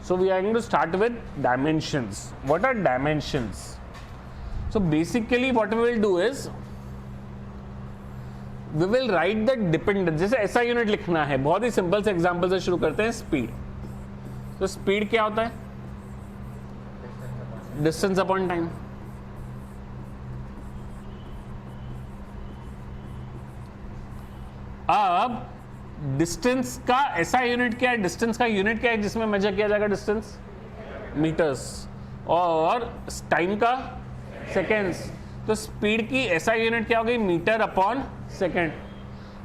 So we are going to start with dimensions. What are dimensions? So basically what we will do is we will write the dependence. जैसे ऐसा unit लिखना है, बहुत ही simple से example से शुरू करते हैं. स्पीड. तो स्पीड क्या होता है? Distance upon time. अब डिस्टेंस का ऐसा यूनिट क्या है? डिस्टेंस का यूनिट क्या है जिसमें मेजर किया जाएगा डिस्टेंस? मीटर्स. और टाइम का सेकेंड्स. तो स्पीड की ऐसा यूनिट क्या होगी? Metre upon second.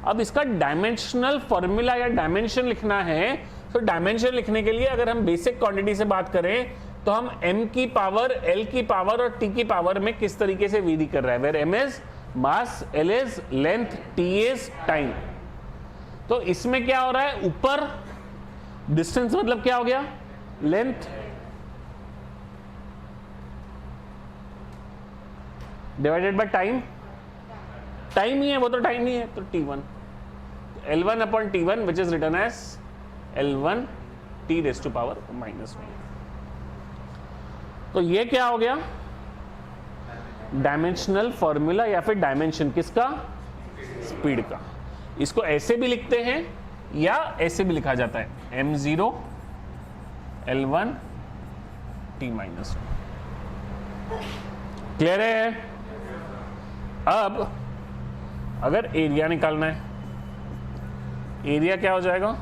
अब इसका डायमेंशनल फॉर्मूला या डायमेंशन लिखना है. तो डायमेंशन लिखने के लिए अगर हम बेसिक क्वांटिटी से बात करें तो हम m की पावर, l की पावर और t की पावर में किस तरीके से वेरी कर रहा है. Where m is mass, l is length, t is time. तो इसमें क्या हो रहा है? ऊपर डिस्टेंस मतलब क्या हो गया? Length. Divided by time. Time ही है वो, तो टाइम ही है. तो t1 L1 upon t1 which is return as L1 t raise to power -1. तो ये क्या हो गया? डायमेंशनल फॉर्मूला या फिर डायमेंशन किसका? स्पीड का. इसको ऐसे भी लिखते हैं या ऐसे भी लिखा जाता है. m0 L1 t-1. क्लियर है? अब अगर एरिया निकालना है, एरिया क्या हो जाएगा?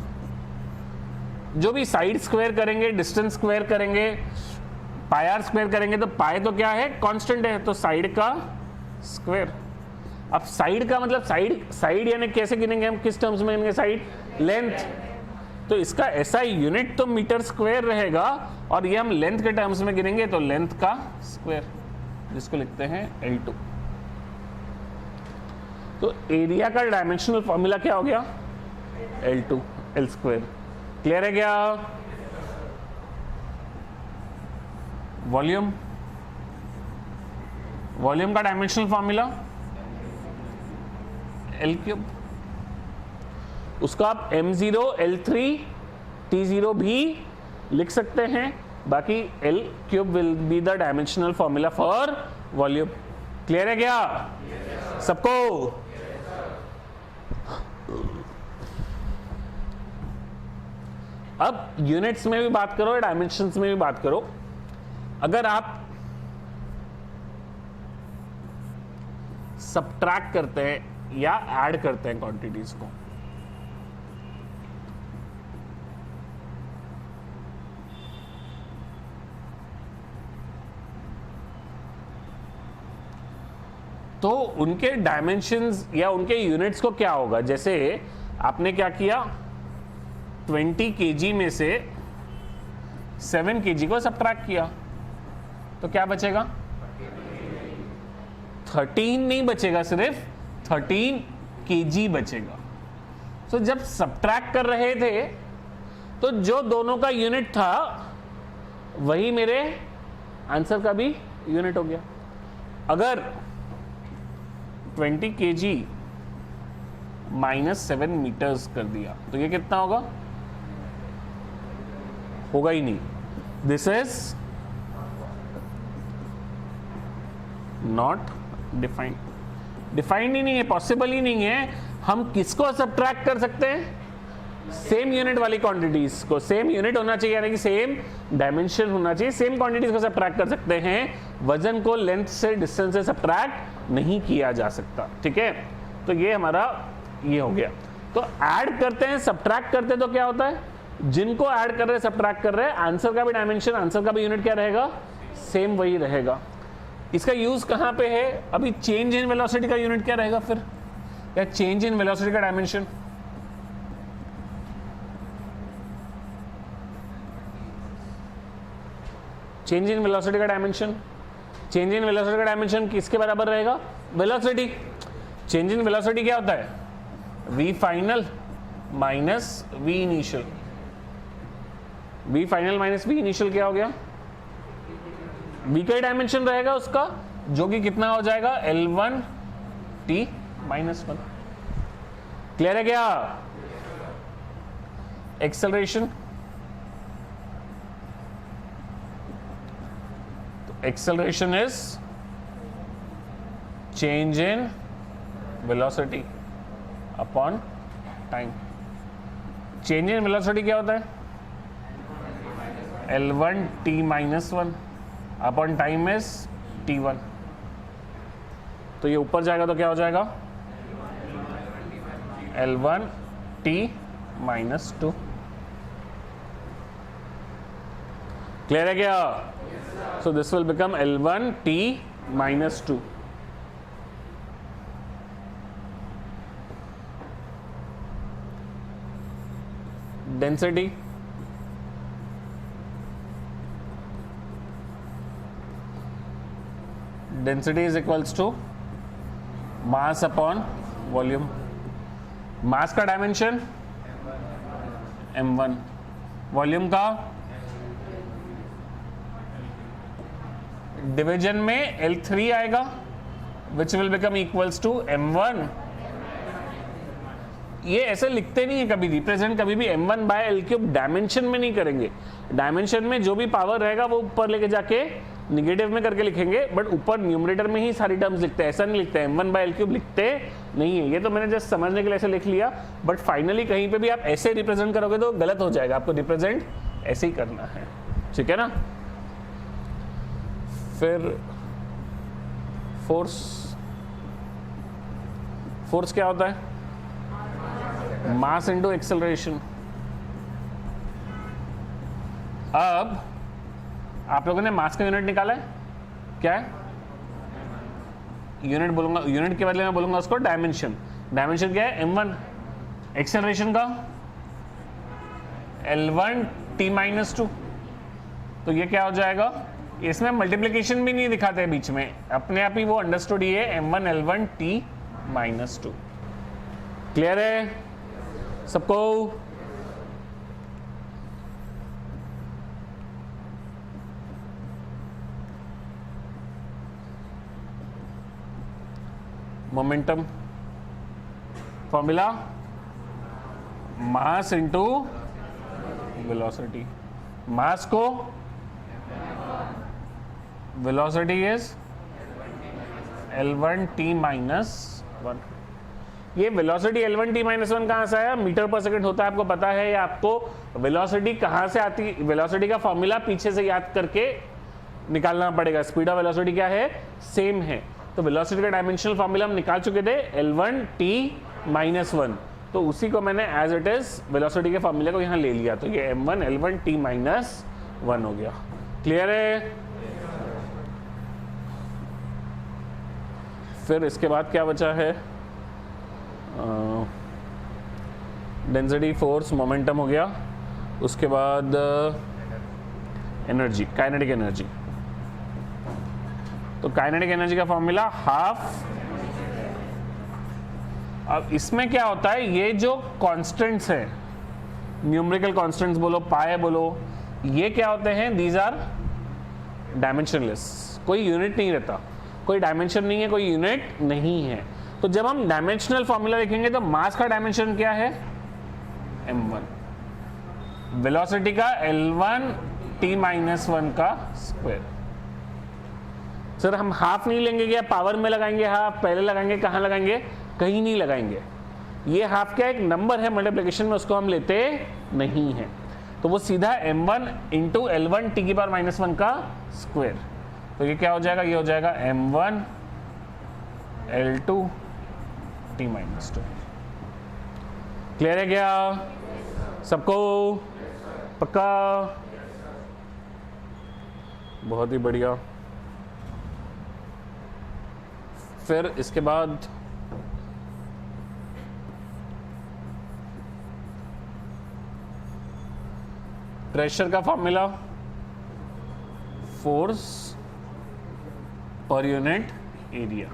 जो भी साइड स्क्वायर करेंगे, डिस्टेंस स्क्वायर करेंगे, पाई आर स्क्वायर करेंगे, तो पाई तो क्या है? कांस्टेंट है. तो साइड का स्क्वायर. अब साइड का मतलब साइड यानी कैसे गिनेंगे हम? किस टर्म्स में गिनेंगे साइड? लेंथ. तो इसका ऐसा यूनिट तो मीटर स्क्वायर रहेगा और ये हम लेंथ के टर्म्स में गिनेंगे तो लेंथ का स्क्वायर, जिसको लिखते हैं L2. तो एरिया का डायमेंशनल फॉर्मूला क्या हो गया? L2 L square. क्लियर है क्या? वॉल्यूम. वॉल्यूम का डायमेंशनल फॉर्मूला L क्यूब. उसको आप m0 L3 T0 भी लिख सकते हैं. बाकी L cube will be the dimensional formula for volume. Clear है क्या सबको? अब यूनिट्स में भी बात करो, डायमेंशंस में भी बात करो. अगर आप सबट्रैक्ट करते हैं या ऐड करते हैं क्वांटिटीज को, तो उनके डायमेंशंस या उनके यूनिट्स को क्या होगा? जैसे आपने क्या किया? 20 kg में से 7 kg को सबट्रैक्ट किया तो क्या बचेगा? 13 नहीं बचेगा, सिर्फ 13 kg बचेगा. तो जब सबट्रैक्ट कर रहे थे तो जो दोनों का यूनिट था वही मेरे आंसर का भी यूनिट हो गया. अगर 20 kg -7 मीटर्स कर दिया तो ये कितना होगा? होगा ही नहीं. This is not defined. Defined ही नहीं है, पॉसिबल ही नहीं है. हम किसको सबट्रैक्ट कर सकते हैं? सेम यूनिट वाली क्वांटिटीज को. सेम यूनिट होना चाहिए यानी कि सेम डायमेंशन होना चाहिए. सेम क्वांटिटीज को सबट्रैक्ट कर सकते हैं. वजन को लेंथ से, डिस्टेंस से सबट्रैक्ट नहीं किया जा सकता. ठीक है? तो ये हमारा ये हो गया. तो ऐड करते हैं, सबट्रैक्ट करते हैं तो क्या होता है? जिनको ऐड कर रहे हैं, सबट्रैक्ट कर रहे हैं, आंसर का भी डायमेंशन, आंसर का भी यूनिट क्या रहेगा? सेम वही रहेगा. इसका यूज कहां पे है? अभी चेंज इन वेलोसिटी का यूनिट क्या रहेगा फिर? या चेंज इन वेलोसिटी का डायमेंशन? चेंज इन वेलोसिटी का डायमेंशन, चेंज इन वेलोसिटी का डायमेंशन किसके बराबर रहेगा? वेलोसिटी. चेंज इन वेलोसिटी क्या होता है? v final minus v initial. v final minus v initial क्या हो गया? v का डायमेंशन रहेगा उसका, जो कि कितना हो जाएगा? L1 t -1. क्लियर है क्या? Acceleration acceleration is change in velocity upon time. Change in velocity क्या होता है? L1 t minus one upon time is t1। तो ये ऊपर जाएगा तो क्या हो जाएगा? L1 t minus to. Clear है क्या? So this will become L1 t minus two. Density is equals to mass upon volume. Mass का डायमेंशन m1, वॉल्यूम का डिवीजन में L3 आएगा which will become equals to m1। ये ऐसे लिखते नहीं है कभी, रिप्रेजेंट कभी भी m1 bye l cube dimension में नहीं करेंगे। डायमेंशन में जो भी पावर रहेगा वो ऊपर लेके जाके निगेटिव में करके लिखेंगे, बट ऊपर न्यूमरेटर में ही सारी टर्म्स लिखते हैं, ऐसा नहीं लिखते m1 बाय l क्यूब लिखते नहीं है। ये तो मैंने जस्ट समझने के लिए ऐसे लिख लिया, बट फाइनली कहीं पे भी आप ऐसे रिप्रेजेंट करोगे तो गलत हो जाएगा, आपको रिप्रेजेंट ऐसे ही करना है, ठीक है ना। फिर फोर्स क्या होता है? Mass into acceleration. अब आप लोगों ने मास का यूनिट निकाला है, क्या है? यूनिट बोलूंगा, यूनिट के बदले में बोलूंगा उसको डायमेंशन। डायमेंशन क्या है? m1। एक्सेलरेशन का L1 t माइनस टू। तो ये क्या हो जाएगा? इसमें मल्टीप्लीकेशन भी नहीं दिखाते बीच में, अपने आप ही वो अंडरस्टूड ही है m1 L1 t minus to. Clear है सबको? Momentum formula mass into velocity. Mass को velocity is L1 t minus one. ये velocity L1 t minus one कहां से आया? मीटर पर सेकंड होता है, आपको पता है। या आपको वेलोसिटी कहां से आती, वेलोसिटी का फॉर्मूला पीछे से याद करके निकालना पड़ेगा। स्पीड ऑफ वेलोसिटी क्या है? सेम है। तो वेलोसिटी का डायमेंशनल फॉर्मूला हम निकाल चुके थे L1 t माइनस वन, तो उसी को मैंने एज इट इज वेलोसिटी के फॉर्मूले को यहाँ ले लिया, तो ये m1 L1 t minus one हो गया। क्लियर है? फिर इसके बाद क्या बचा है? डेंसिटी, फोर्स, मोमेंटम हो गया। उसके बाद एनर्जी, काइनेटिक एनर्जी। तो काइनेटिक एनर्जी का फॉर्मूला हाफ। अब इसमें क्या होता है, ये जो कांस्टेंट्स हैं, न्यूमेरिकल कांस्टेंट्स बोलो, पाए बोलो, ये क्या होते हैं? These are dimensionless. कोई यूनिट नहीं रहता, कोई डायमेंशन नहीं है, कोई यूनिट नहीं है। तो जब हम डायमेंशनल फॉर्मूला लिखेंगे तो मास का डायमेंशन क्या है? m1। वेलोसिटी का L1 t माइनस वन का स्क्वायर। सर हम हाफ नहीं लेंगे क्या? पावर में लगाएंगे हाफ, पहले लगाएंगे, कहाँ लगाएंगे? कहीं नहीं लगाएंगे। ये हाफ क्या एक नंबर है मल्टीप्लिकेशन में, उसको हम लेते नहीं है। तो वो सीधा m1 इंटू L1 t की पावर माइनस वन का स्क्वायर। तो ये क्या हो जाएगा? ये हो जाएगा m1 L2 t minus to. Clear है क्या सबको? पक्का? बहुत ही बढ़िया। फिर इसके बाद प्रेशर का formula force per unit area.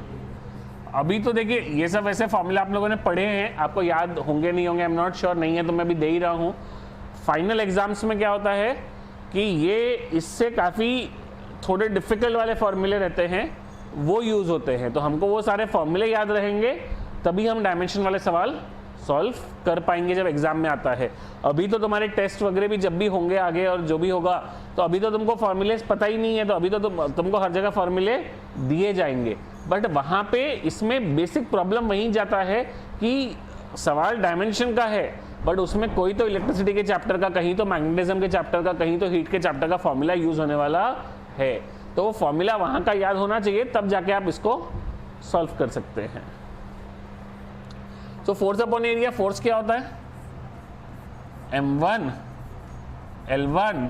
अभी तो देखिए ये सब ऐसे फॉर्मूला आप लोगों ने पढ़े हैं, आपको याद होंगे नहीं होंगे, आई एम नॉट श्योर, नहीं है तो मैं भी दे ही रहा हूँ। फाइनल एग्जाम्स में क्या होता है कि ये इससे काफ़ी थोड़े डिफिकल्ट वाले फॉर्मूले रहते हैं, वो यूज़ होते हैं। तो हमको वो सारे फॉर्मूले याद रहेंगे तभी हम डायमेंशन वाले सवाल सॉल्व कर पाएंगे जब एग्जाम में आता है। अभी तो तुम्हारे टेस्ट वगैरह भी जब भी होंगे आगे और जो भी होगा, तो अभी तो तुमको फॉर्मूले पता ही नहीं है, तो अभी तो तुमको हर जगह फॉर्मूले दिए जाएंगे। बट वहाँ पे इसमें बेसिक प्रॉब्लम वहीं जाता है कि सवाल डायमेंशन का है, बट उसमें कोई तो इलेक्ट्रिसिटी के चैप्टर का, कहीं तो मैग्नेटिज्म के चैप्टर का, कहीं तो हीट के चैप्टर का फॉर्मूला यूज होने वाला है। तो वो फॉर्मूला वहाँ का याद होना चाहिए, तब जाके आप इसको सॉल्व कर सकते हैं। तो फोर्स अपॉन एरिया, फोर्स क्या होता है? m1 L1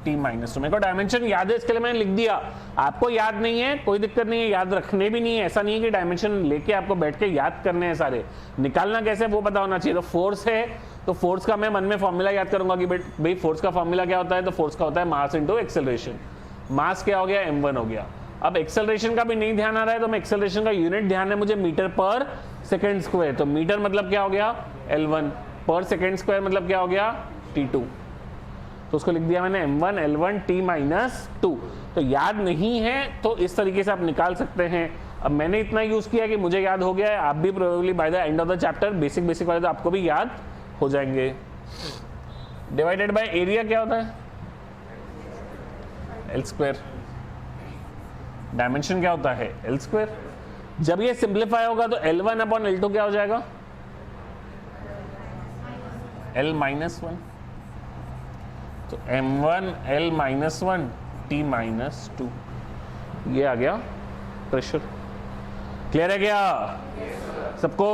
T minus to. मेरे को डायमेंशन याद है, इसके लिए मैंने लिख दिया। आपको याद नहीं है कोई दिक्कत नहीं है, याद रखने भी नहीं है। ऐसा नहीं है कि डायमेंशन लेके आपको बैठ के याद करने हैं सारे, निकालना कैसे वो पता होना चाहिए। तो फोर्स है, तो फोर्स का मैं मन में फॉर्मूला याद करूंगा कि भाई फोर्स का फॉर्मूला क्या होता है? तो फोर्स का होता है मास इंटू एक्सेलरेशन। मास क्या हो गया? m1 हो गया। अब एक्सेलरेशन का भी नहीं ध्यान आ रहा है, तो मैं एक्सेलरेशन का यूनिट ध्यान है मुझे मीटर पर सेकेंड स्क्वायर। तो मीटर मतलब क्या हो गया? L1, पर सेकेंड स्क्वायर मतलब क्या हो गया? T2। तो उसको लिख दिया मैंने m1 L1 T माइनस 2। तो याद नहीं है तो इस तरीके से आप निकाल सकते हैं। अब मैंने इतना यूज किया कि मुझे याद हो गया है, आप भी probably by the end of the chapter basic वाले तो आपको भी याद हो जाएंगे। डिवाइडेड बाय एरिया क्या होता है? L square. डायमेंशन क्या होता है? L square. जब ये सिंप्लीफाई होगा तो L1 अपॉन L2 क्या हो जाएगा? L minus 1। तो m1 L minus 1 T minus 2, ये आ गया प्रेशर। क्लियर है क्या सबको?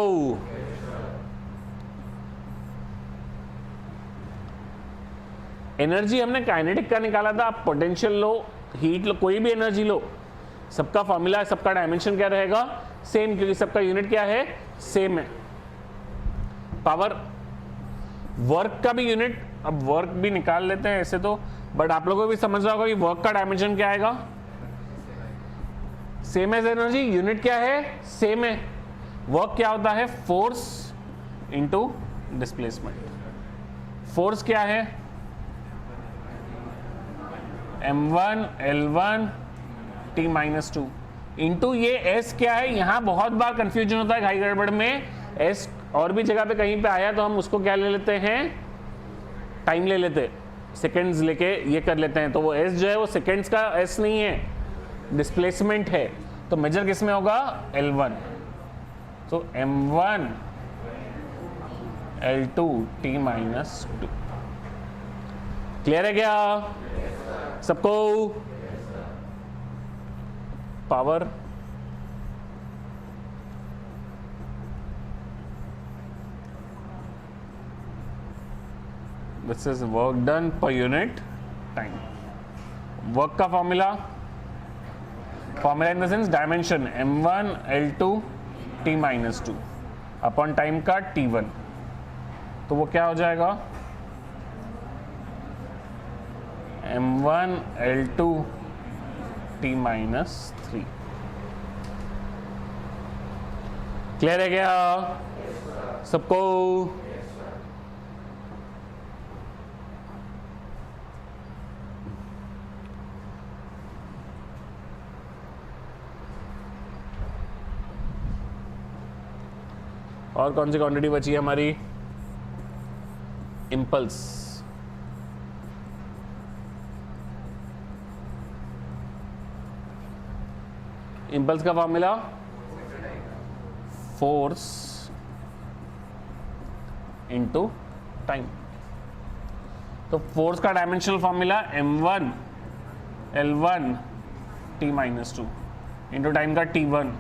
एनर्जी हमने काइनेटिक का निकाला था, आप पोटेंशियल लो, हीट लो, कोई भी एनर्जी लो, सबका फॉर्मूला, सबका डायमेंशन क्या रहेगा? सेम, क्योंकि सबका यूनिट क्या है? सेम है। पावर, वर्क का भी यूनिट, अब वर्क भी निकाल लेते हैं ऐसे तो, बट आप लोगों को भी समझ रहा होगा कि वर्क का डायमेंशन क्या आएगा? Same as energy. यूनिट क्या है? सेम है। वर्क क्या होता है? Force into displacement. फोर्स क्या है? m1 L1 T minus 2 into ये s क्या है? यहां बहुत बार कंफ्यूजन होता है घाई गड़बड़ में। s और भी जगह पे कहीं पे आया तो हम उसको क्या ले लेते हैं? टाइम ले लेते, सेकेंड्स लेके ये कर लेते हैं। तो वो s जो है वो सेकेंड्स का s नहीं है, डिस्प्लेसमेंट है। तो मेजर किस में होगा? L1। तो m1 L2 T minus 2। Clear है क्या सबको? Power, this is work done per unit time. Work का formula in the sense dimension m1 L2 T minus 2 upon time का T1। तो वो क्या हो जाएगा? m1 L2 T minus 3। Clear है क्या सबको? और कौन सी क्वांटिटी बची है हमारी? इम्पल्स। इम्पल्स का फॉर्मूला फोर्स इंटू टाइम। तो फोर्स का dimensional formula m1 L1 T minus 2 into time का T1।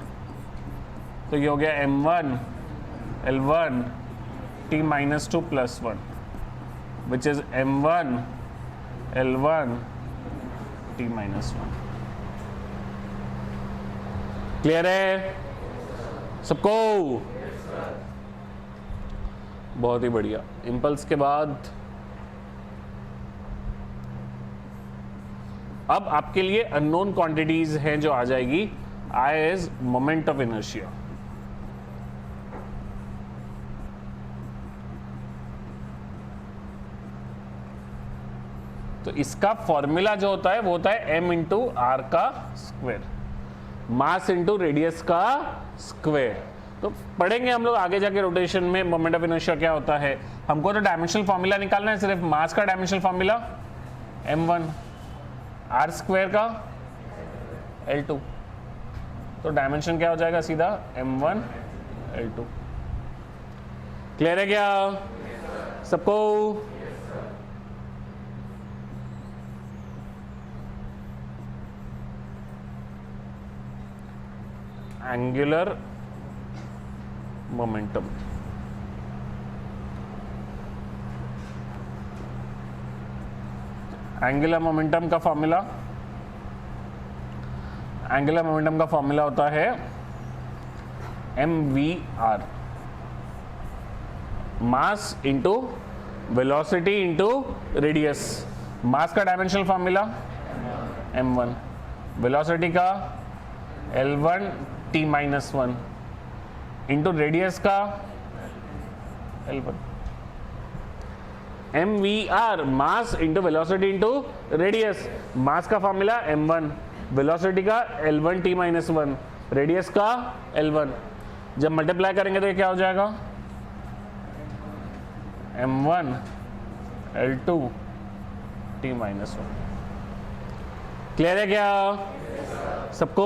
तो ये हो गया m1 L1 T minus 2 plus 1, which is m1 L1 T minus 1। Clear है सबको? बहुत ही बढ़िया। इम्पल्स के बाद अब आपके लिए अननोन क्वांटिटीज हैं जो आ जाएगी। I is moment of inertia. तो इसका फॉर्मूला जो होता है वो होता है m इंटू आर का स्क्वायर, मास इंटू रेडियस का स्क्वायर। तो पढ़ेंगे हम लोग आगे जाके रोटेशन में मोमेंट ऑफ इनर्शिया क्या होता है। हमको तो डायमेंशनल फॉर्मूला निकालना है, सिर्फ मास का dimensional formula m1, r square का L2, तो डायमेंशन क्या हो जाएगा सीधा m1 L2। क्लियर है क्या सबको? एंगुलर मोमेंटम, एंगुलर मोमेंटम का फॉर्मूला, एंगुलर मोमेंटम का फॉर्मूला होता है mvr, mass into velocity into radius. Mass का डायमेंशनल फॉर्मूला m1, वेलोसिटी का L1 t-1 इंटू रेडियस का L1। mvr mass into velocity into radius, mass का formula m1, velocity का L1 t-1, radius का L1। जब multiply करेंगे तो ये क्या हो जाएगा m1 L2 t-1। क्लियर है क्या सबको?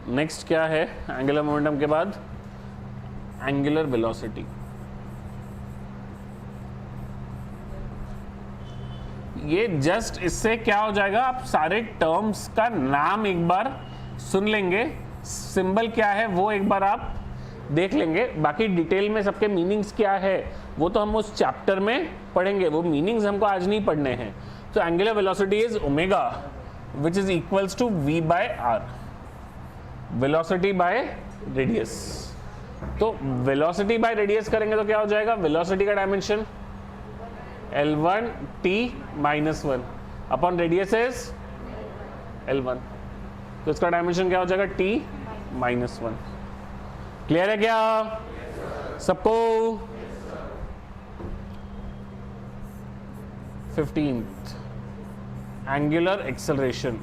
नेक्स्ट क्या है एंगुलर मोमेंटम के बाद? Angular velocity. ये जस्ट इससे क्या हो जाएगा, आप सारे टर्म्स का नाम एक बार सुन लेंगे, सिंबल क्या है वो एक बार आप देख लेंगे, बाकी डिटेल में सबके मीनिंग्स क्या है वो तो हम उस चैप्टर में पढ़ेंगे, वो मीनिंग्स हमको आज नहीं पढ़ने हैं। तो angular velocity is omega which is equals to v by r, velocity by radius. तो वेलोसिटी बाय रेडियस करेंगे तो क्या हो जाएगा, वेलोसिटी का dimension L1 t-1 upon radius is L1, तो इसका डायमेंशन क्या हो जाएगा t-1। क्लियर है क्या सबको? 15th angular acceleration.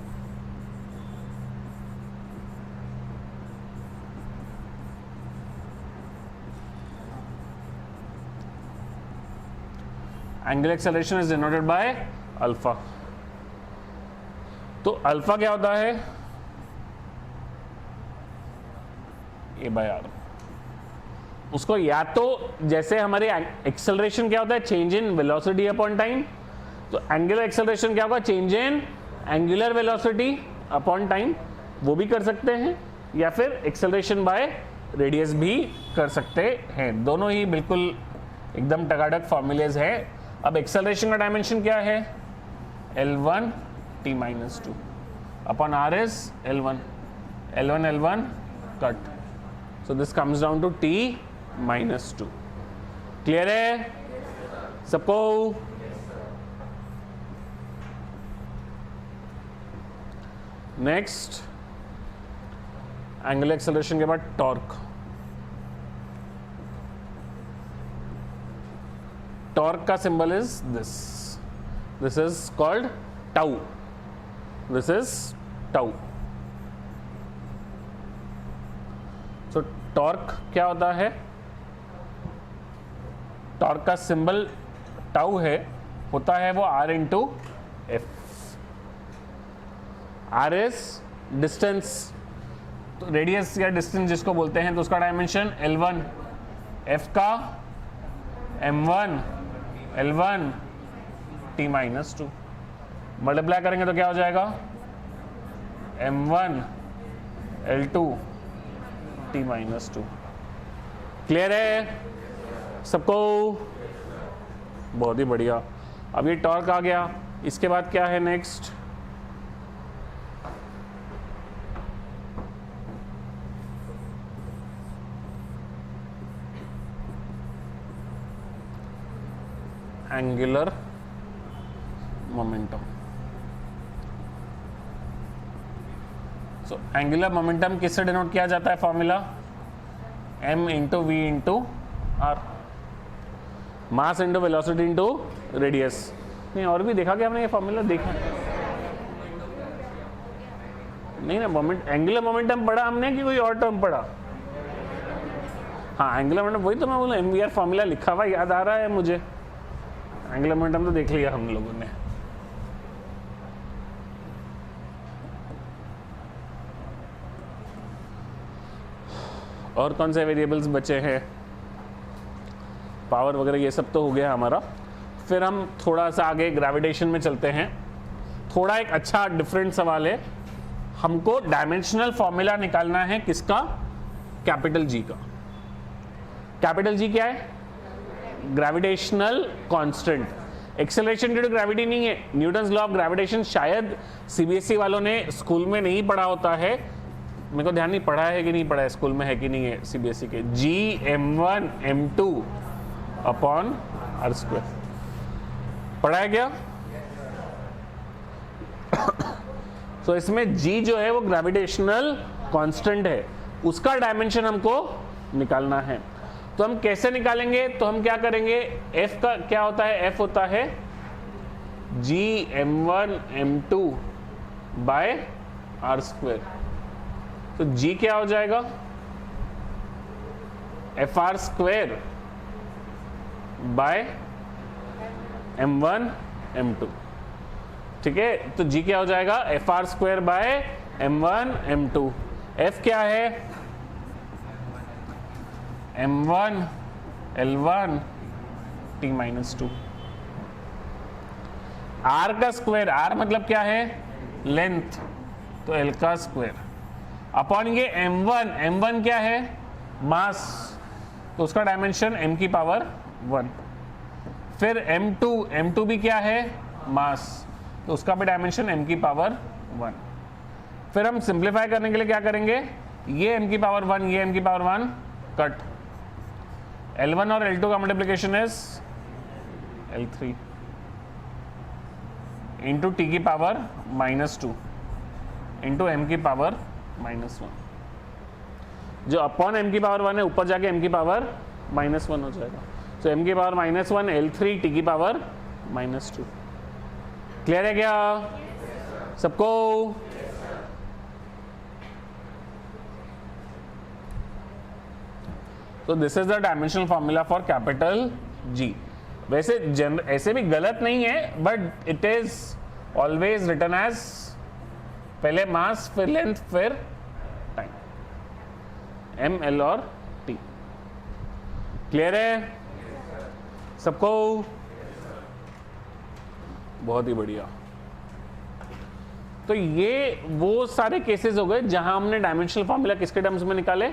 Angular acceleration is denoted by alpha. तो अल्फा क्या होता है, ए बाय आर। उसको या तो जैसे हमारे एक्सेलरेशन क्या होता है, change in velocity upon time, तो एंगुलर एक्सेलरेशन क्या होगा, change in angular velocity upon time, वो भी कर सकते हैं, या फिर एक्सेलरेशन बाय रेडियस भी कर सकते हैं। दोनों ही बिल्कुल एकदम टकाटक फॉर्मूलेज है। अब एक्सेलरेशन का डायमेंशन क्या है, L1 t-2 upon r is L1, L1 cut, so this comes down to t-2। Clear है सबको? नेक्स्ट एंगुलर एक्सेलरेशन के बाद टॉर्क। टॉर्क का symbol is this is called tau, this is tau. So torque क्या होता है, torque का symbol tau है, होता है वो r into F. r is distance, तो रेडियस या डिस्टेंस जिसको बोलते हैं, तो उसका डायमेंशन L1, f का m1 L1 t-2। मल्टीप्लाई करेंगे तो क्या हो जाएगा, m1 L2 t-2। क्लियर है सबको? बहुत ही बढ़िया। अब ये टॉर्क आ गया, इसके बाद क्या है next, angular momentum. So angular momentum किससे डिनोट किया जाता है, formula m into v into r. Mass into velocity into radius. नहीं और भी देखा क्या हमने, ये फॉर्मूला देखा नहीं ना? मोमेंट, एंगुलर मोमेंटम पढ़ा हमने कि कोई और टर्म पढ़ा? हाँ एंगुलर मोमेंटम, वही तो मैं बोला एमवीआर फॉर्मूला लिखा हुआ याद आ रहा है मुझे। एंगुलर मोमेंटम तो देख लिया हम लोगों ने। और कौन से वेरिएबल्स बचे हैं? पावर वगैरह ये सब तो हो गया हमारा। फिर हम थोड़ा सा आगे ग्रेविटेशन में चलते हैं। थोड़ा एक अच्छा डिफरेंट सवाल है, हमको डायमेंशनल फॉर्मूला निकालना है किसका? कैपिटल जी का। कैपिटल जी क्या है? Gravitational constant. Acceleration due to gravity नहीं है, न्यूटन्स लॉ ऑफ ग्रेविटेशन शायद सीबीएसई वालों ने स्कूल में नहीं पढ़ा होता है, मेरे को ध्यान नहीं पढ़ा है कि नहीं पढ़ा है, स्कूल में है कि नहीं है सीबीएसई के। जी m1 m2 upon are square पढ़ा है क्या? तो इसमें g जो है वो ग्रेविटेशनल कांस्टेंट है, उसका डायमेंशन हमको निकालना है। तो हम कैसे निकालेंगे? तो हम क्या करेंगे, f का क्या होता है? f होता है g m1 m2 by r square. तो g क्या हो जाएगा? F r square by m1 m2। ठीक है, तो g क्या हो जाएगा? F r square by m1 m2। f क्या है? m1 l1 t minus 2। r का स्क्वायर, r मतलब क्या है? लेंथ, तो l का स्क्वायर अपॉन ये m1 क्या है? मास, तो उसका डायमेंशन m की पावर 1। फिर m2 भी क्या है? मास, तो उसका भी डायमेंशन m की पावर 1। फिर हम सिंप्लीफाई करने के लिए क्या करेंगे? ये m की पावर 1, ये m की पावर 1 कट। L1 और L2 का multiplication is L3 into T की पावर -2 इंटू m की पावर -1। जो अपॉन m की पावर 1 है, ऊपर जाके m की पावर -1 हो जाएगा। तो m की पावर -1 L3 t की पावर -2। क्लियर है क्या सबको? तो this is the dimensional formula for capital G। वैसे ऐसे भी गलत नहीं है, but it is always written as पहले मास, फिर लेंथ, फिर टाइम, m, l और t। क्लियर है सबको? बहुत ही बढ़िया। तो ये वो सारे केसेस हो गए जहां हमने डायमेंशनल फॉर्मूला किसके टर्म्स में निकाले?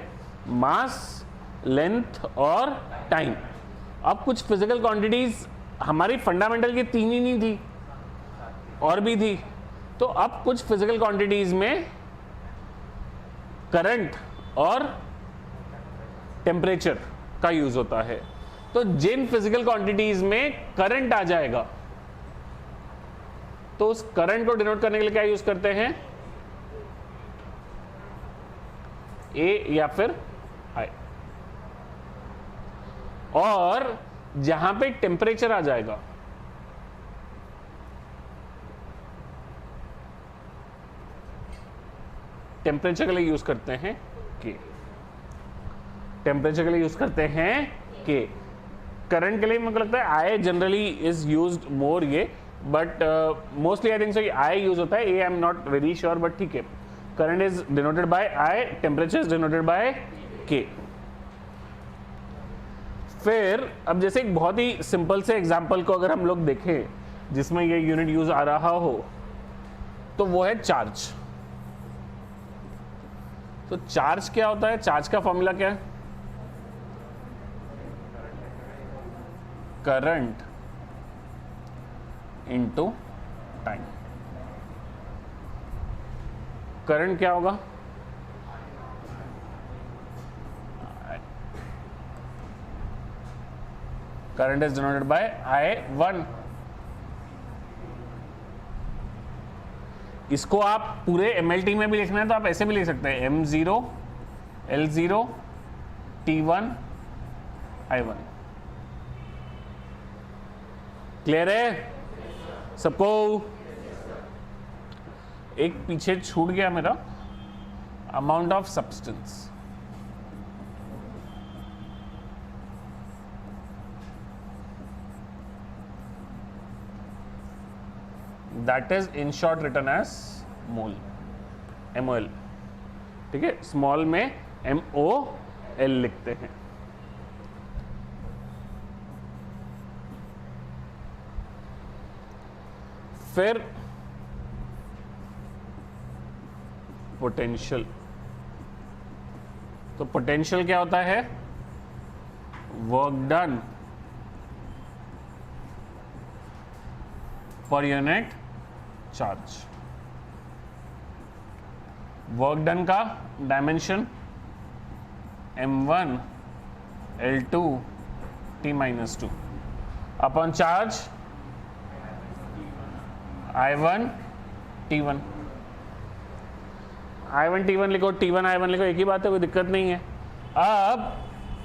मास, लेंथ और टाइम। अब कुछ फिजिकल क्वांटिटीज हमारी फंडामेंटल की 3 ही नहीं थी, और भी थी। तो अब कुछ फिजिकल क्वांटिटीज में करंट और टेम्परेचर का यूज होता है। तो जिन फिजिकल क्वांटिटीज में करंट आ जाएगा, तो उस करंट को डिनोट करने के लिए क्या यूज करते हैं? ए या फिर आई। और जहां पे टेम्परेचर आ जाएगा, टेम्परेचर के लिए यूज करते हैं के। टेम्परेचर के लिए यूज करते हैं के। करंट के लिए मेरे को लगता है I generally is used more ये, but mostly I think so I use होता है, a I am not very sure, but ठीक है। Current is denoted by I, temperature is denoted by K. फिर अब जैसे एक बहुत ही सिंपल से एग्जांपल को अगर हम लोग देखें जिसमें ये यूनिट यूज आ रहा हो, तो वो है चार्ज। तो चार्ज क्या होता है? चार्ज का फॉर्मूला क्या है? Current into time. करंट क्या होगा? Current is denoted bye I1। इसको आप पूरे MLT में भी लिखना है तो आप ऐसे भी लिख सकते हैं, M0 L0 T1 I1। Clear है सबको? एक पीछे छूट गया मेरा, amount of substance. That is in short return as mole, MOL। ठीक है, स्मॉल में MOL लिखते हैं। फिर पोटेंशियल। तो पोटेंशियल क्या होता है? Work done per unit charge. Work done का dimension m1 L2 T-2 upon charge I1 T1। I1 T1 लिखो, T1 I1 लिखो, एक ही बात है, कोई दिक्कत नहीं है। अब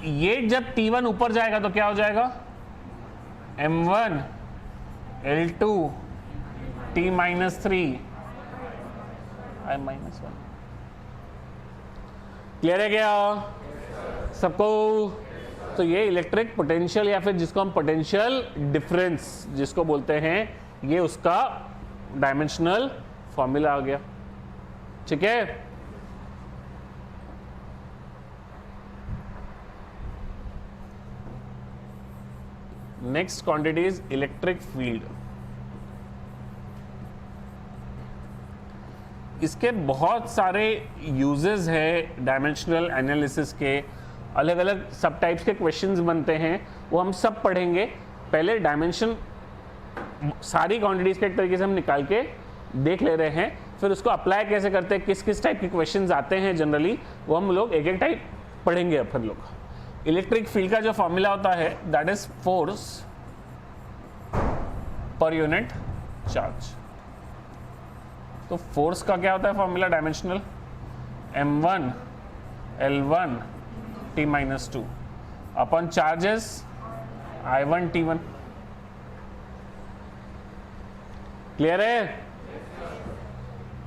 ये जब T1 ऊपर जाएगा तो क्या हो जाएगा? m1 L2 T-3 I-1। Clear है क्या सबको? तो ये इलेक्ट्रिक पोटेंशियल या फिर जिसको हम पोटेंशियल डिफरेंस जिसको बोलते हैं, ये उसका डायमेंशनल फॉर्मूला आ गया। ठीक है, next quantity is electric field. इसके बहुत सारे यूजेस है डायमेंशनल एनालिसिस के, अलग अलग सब टाइप्स के क्वेश्चंस बनते हैं, वो हम सब पढ़ेंगे। पहले डायमेंशन सारी क्वांटिटीज के एक तरीके से हम निकाल के देख ले रहे हैं, फिर उसको अप्लाई कैसे करते हैं, किस किस टाइप के क्वेश्चंस आते हैं जनरली, वो हम लोग एक एक टाइप पढ़ेंगे अपन लोग। इलेक्ट्रिक फील्ड का जो फॉर्मूला होता है दैट इज फोर्स पर यूनिट चार्ज। तो फोर्स का क्या होता है formula dimensional? m1 L1 T-2 upon charges I1 T1। Clear है?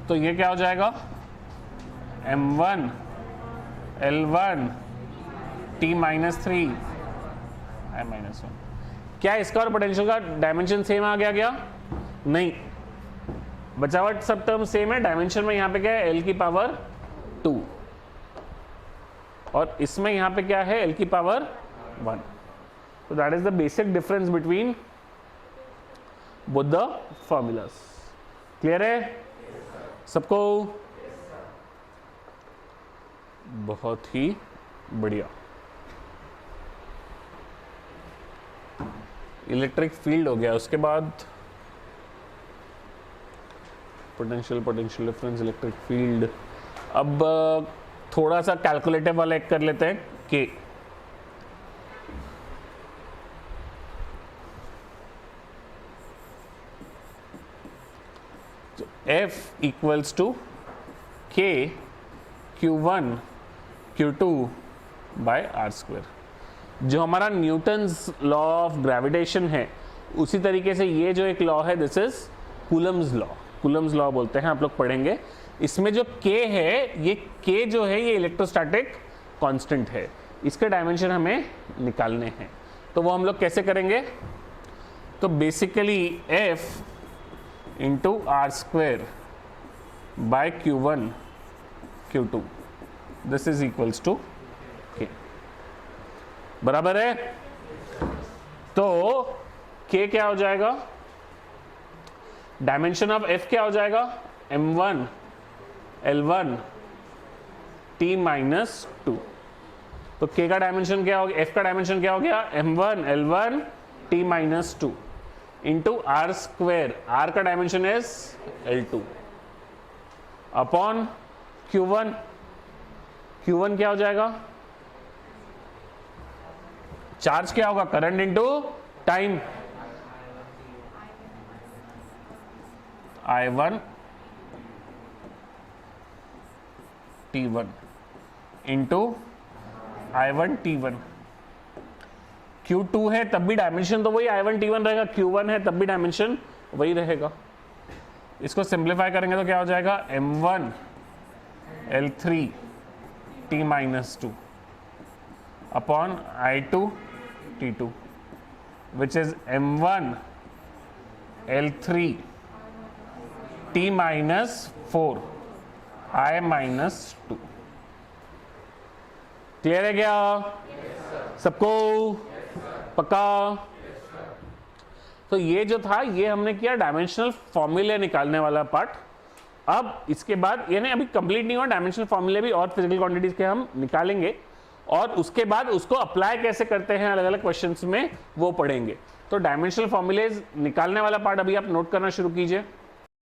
तो ये क्या हो जाएगा? m1 L1 T-3 I-1। क्या इसका और पोटेंशियल का डायमेंशन सेम आ गया क्या? नहीं, बचावट सब टर्म सेम है। डायमेंशन में यहां पे क्या है? L की पावर 2 और इसमें यहां पे क्या है? L की पावर 1। तो that is the basic difference between both the formulas. Clear है सबको? बहुत ही बढ़िया। इलेक्ट्रिक फील्ड हो गया, उसके बाद potential, potential difference, electric field. अब थोड़ा सा कैलकुलेटिव वाला एक कर लेते हैं, के। F equals to K Q1 Q2 by r square. जो हमारा न्यूटन्स लॉ ऑफ ग्रेविटेशन है, उसी तरीके से ये जो एक लॉ है this is Coulomb's law. Coulomb's law बोलते हैं, आप लोग पढ़ेंगे। इसमें जो K है, ये K जो है ये इलेक्ट्रोस्टैटिक कांस्टेंट है, इसके डायमेंशन हमें निकालने हैं। तो वो हम लोग कैसे करेंगे? तो basically F into are square by Q1 Q2 this is equals to K। बराबर है? तो K क्या हो जाएगा? डायमेंशन ऑफ F क्या हो जाएगा? m1 L1 T-2। तो K का डायमेंशन क्या हो गया? F का डायमेंशन क्या हो गया? m1 L1 T-2 into are square. R का dimension is L2 upon Q1। Q1 क्या हो जाएगा? चार्ज क्या होगा? Current into time. I1 T1 into I1 T1। Q2 है तब भी डायमेंशन तो वही I1 T1 रहेगा, Q1 है तब भी डायमेंशन वही रहेगा। इसको सिंप्लीफाई करेंगे तो क्या हो जाएगा, M1 L3 T minus 2 upon I2 T2 which is M1 L3 T minus 4 I minus 2। Clear है क्या सबको? पक्का? तो ये जो था ये हमने किया डायमेंशनल फॉर्मूले निकालने वाला पार्ट। अब इसके बाद यानी अभी कंप्लीट नहीं हुआ, डायमेंशनल फॉर्मूले भी और फिजिकल क्वांटिटीज के हम निकालेंगे और उसके बाद उसको अप्लाई कैसे करते हैं अलग अलग क्वेश्चंस में वो पढ़ेंगे। तो डायमेंशनल फॉर्मूलेज निकालने वाला पार्ट अभी आप नोट करना शुरू कीजिए।